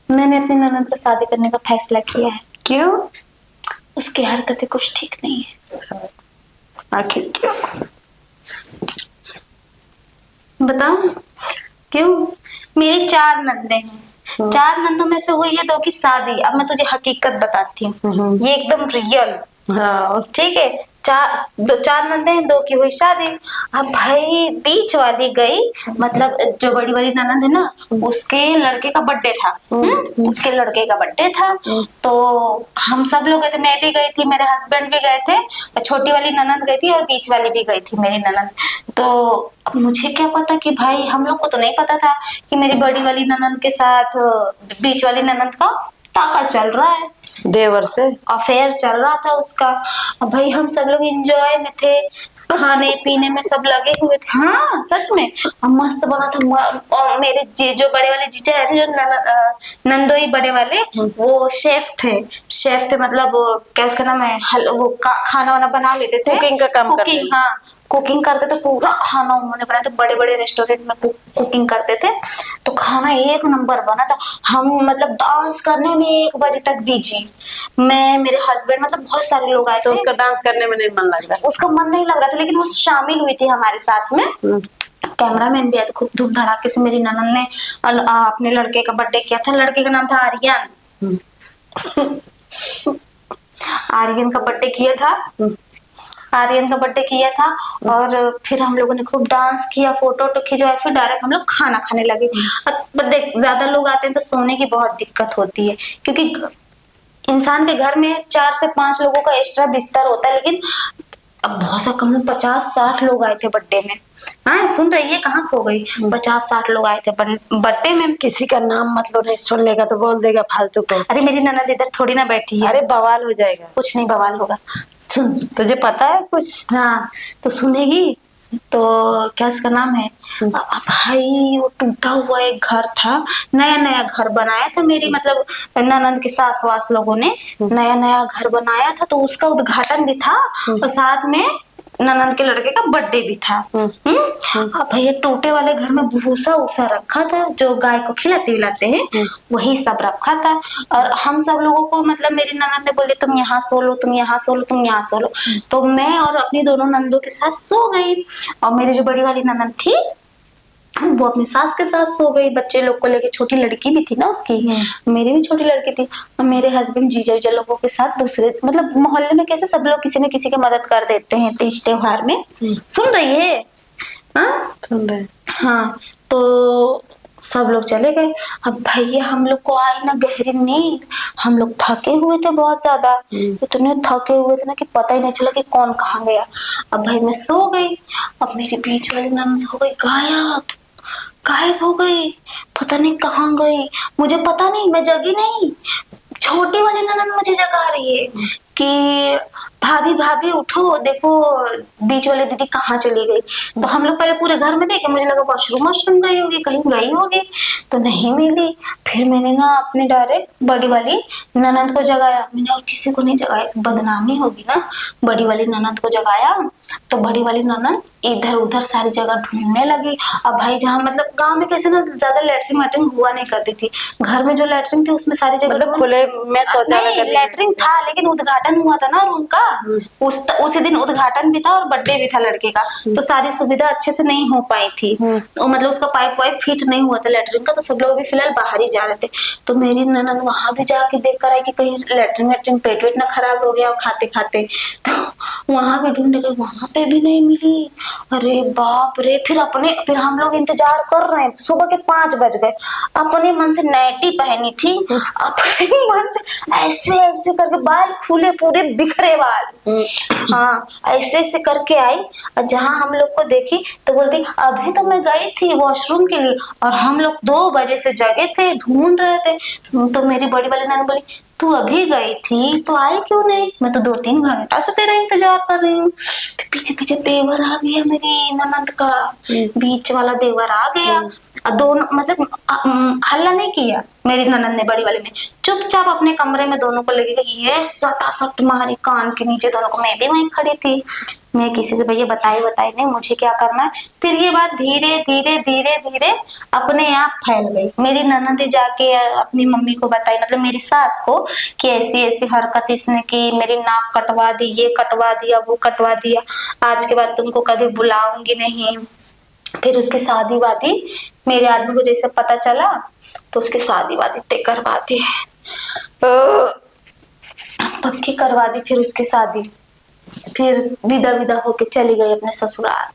मैंने अपनी ननद से शादी करने का फैसला किया है। क्यों? उसकी हरकतें कुछ ठीक नहीं है। आखिर क्यों? बताओ क्यों? मेरी 4 नंदे हैं। 4 नंदों में से हुई है 2 की शादी। अब मैं तुझे हकीकत बताती हूँ, ये एकदम रियल। हाँ ठीक है, 4 नंदे हैं, 2 की हुई शादी। अब भाई बीच वाली गई, मतलब जो बड़ी वाली ननद है ना, उसके लड़के का बर्थडे था। उसके लड़के का बर्थडे था, तो हम सब लोग गए थे। मैं भी गई थी, मेरे हस्बैंड भी गए थे, छोटी वाली ननद गई थी और बीच वाली भी गई थी मेरी ननद। तो अब मुझे क्या पता कि भाई, हम लोग को तो नहीं पता था कि मेरी बड़ी वाली ननद के साथ बीच वाली ननद का टाका चल रहा है, देवर से अफेयर चल रहा था उसका। अब भाई हम सब लोग एंजॉय में थे, खाने पीने में सब लगे हुए थे। हाँ सच में, अब मस्त बना था। और मेरे जो बड़े वाले जीजा है, जो नंदोई बड़े वाले, वो शेफ थे, मतलब क्या उसका नाम है, वो खाना वाना बना लेते थे, कुकिंग का काम करते कुकिंग। हाँ कुकिंग करते थे, पूरा खाना उन्होंने बनाया था, बड़े बड़े रेस्टोरेंट में कुकिंग करते थे। तो खाना एक नंबर बना था। हम मतलब डांस करने में 1 बजे तक बिजी, मैं, मेरे हस्बैंड, मतलब बहुत सारे लोग आए तो थे। उसका डांस करने में नहीं मन लग रहा? उसका मन नहीं लग रहा था, लेकिन वो शामिल हुई थी हमारे साथ में। कैमरामैन भी आया था, खूब धूम धड़ाके से मेरी ननद ने अपने लड़के का बर्थडे किया था। लड़के का नाम था आर्यन। आर्यन का बर्थडे किया था, आर्यन का बर्थडे किया था। और फिर हम लोगों ने खूब डांस किया, फोटो खिंचवाए, फिर डायरेक्ट हम लोग खाना खाने लगे। अब देख, ज्यादा लोग आते हैं तो सोने की बहुत दिक्कत होती है, क्योंकि इंसान के घर में 4 से 5 लोगों का एक्स्ट्रा बिस्तर होता है। लेकिन अब बहुत सा, कम से कम 50-60 लोग आए थे बर्थडे में। हाँ सुन रही है, कहाँ खो गई? 50-60 लोग आए थे बर्थडे में। किसी का नाम मतलब नहीं सुन लेगा तो बोल देगा फालतू को। अरे मेरी ननद इधर थोड़ी ना बैठी है। अरे बवाल हो जाएगा। कुछ नहीं बवाल होगा, सुन। तुझे पता है कुछ? हाँ तो सुनेगी। तो क्या उसका नाम है, भाई वो टूटा हुआ एक घर था, नया नया घर बनाया था मेरी, मतलब ननद के सास वास लोगों ने नया नया घर बनाया था, तो उसका उद्घाटन भी था और साथ में ननद के लड़के का बर्थडे भी था। अब भैया टूटे वाले घर में भूसा उसा रखा था, जो गाय को खिलाते विलाते हैं, वही सब रखा था। और हम सब लोगों को, मतलब मेरी ननद ने बोले तुम यहाँ सो लो, तुम यहाँ सो लो, तुम यहाँ सो लो। तो मैं और अपनी दोनों नंदों के साथ सो गई। और मेरी जो बड़ी वाली ननद थी, वो अपनी सास के साथ सो गई, बच्चे लोग को लेके। छोटी लड़की भी थी ना उसकी, मेरी भी छोटी लड़की थी। और मेरे हस्बैंड जीजा उजा लोगों के साथ दूसरे, मतलब मोहल्ले में कैसे सब लोग किसी न किसी की मदद कर देते हैं तीज त्योहार में। सुन रही है? हाँ सुन रहे। हाँ, तो सब लोग चले गए। अब भैया हम लोग को आई ना गहरी नींद, हम लोग थके हुए थे बहुत ज्यादा, इतने थके हुए थे ना कि पता ही नहीं चला कि कौन कहाँ गया। अब भाई मैं सो गई, अब मेरी बीच वाली ननद हो गई गायब हो गई, पता नहीं कहाँ गई। मुझे पता नहीं, मैं जगी नहीं। छोटी वाली ननद मुझे जगा रही है कि भाभी भाभी उठो, देखो बीच वाली दीदी कहाँ चली गई। तो हम लोग पहले पूरे घर में देखे, मुझे लगा वॉशरूम वॉशरूम गई होगी, कहीं गई होगी, तो नहीं मिली। फिर मैंने ना अपने डायरेक्ट बड़ी वाली ननद को जगाया, मैंने और किसी को नहीं जगाया, बदनामी होगी ना। बड़ी वाली ननद को जगाया, तो बड़ी वाली ननद इधर उधर सारी जगह ढूंढने लगी। अब भाई जहाँ, मतलब गांव में कैसे ना ज्यादा लैट्रिन वैट्रिन हुआ नहीं करती थी, घर में जो लैट्रिन थी उसमें सारी जगह, मतलब खुले में शौचालय लैट्रिन था, लेकिन उद्घाटन हुआ था ना रूम का, उसी दिन उद्घाटन भी था और बर्थडे भी था लड़के का, तो सारी सुविधा अच्छे से नहीं हो पाई थी। और मतलब उसका पाइप वाइप फिट नहीं हुआ था लैट्रिन का, तो सब लोग भी फिलहाल बाहर ही जा रहे थे। तो मेरी ननद वहां भी जाके देख कर आई कि कहीं लैट्रिन वैट्रिन पेट वेट ना खराब हो गया खाते खाते। तो वहां भी ढूंढने गए, वहां पे भी नहीं मिली। अरे बाप रे, फिर हम लोग इंतजार कर रहे हैं, सुबह के 5 बज गए। अपने मन से नाइटी पहनी थी, अपने मन से ऐसे ऐसे करके, बाल खुले पूरे बिखरे बाल, हाँ ऐसे ऐसे करके आई। और जहाँ हम लोग को देखी तो बोलती अभी तो मैं गई थी वॉशरूम के लिए, और हम लोग 2 बजे से जगे थे, ढूंढ रहे थे। तो मेरी बड़ी वाली ननद बोली तू अभी गई थी तो आई क्यों नहीं? मैं तो 2-3 घंटा से तेरा इंतजार कर रही हूँ। पीछे पीछे देवर आ गया, मेरी ननद का बीच वाला देवर आ गया। दोनों मतलब हल्ला नहीं किया मेरी ननद ने, बड़ी वाली ने चुपचाप अपने कमरे में दोनों को लगेगा ये सटासट मारी कान के नीचे दोनों को। मैं भी वहीं खड़ी थी, मैं किसी से भैया बताए नहीं मुझे क्या करना है। फिर ये बात धीरे धीरे धीरे धीरे अपने आप फैल गई। मेरी ननद जाके अपनी मम्मी को बताई, मतलब मेरी सास को, कि ऐसी ऐसी हरकत इसने की, मेरी नाक कटवा दी, ये कटवा दिया, वो कटवा दिया, आज के बाद तुमको कभी बुलाऊंगी नहीं। फिर उसकी शादी वादी मेरे आदमी को जैसे पता चला तो उसकी शादी वादी तय करवा दी, पक्की करवा दी। फिर उसकी शादी, फिर विदा विदा होके चली गई अपने ससुराल।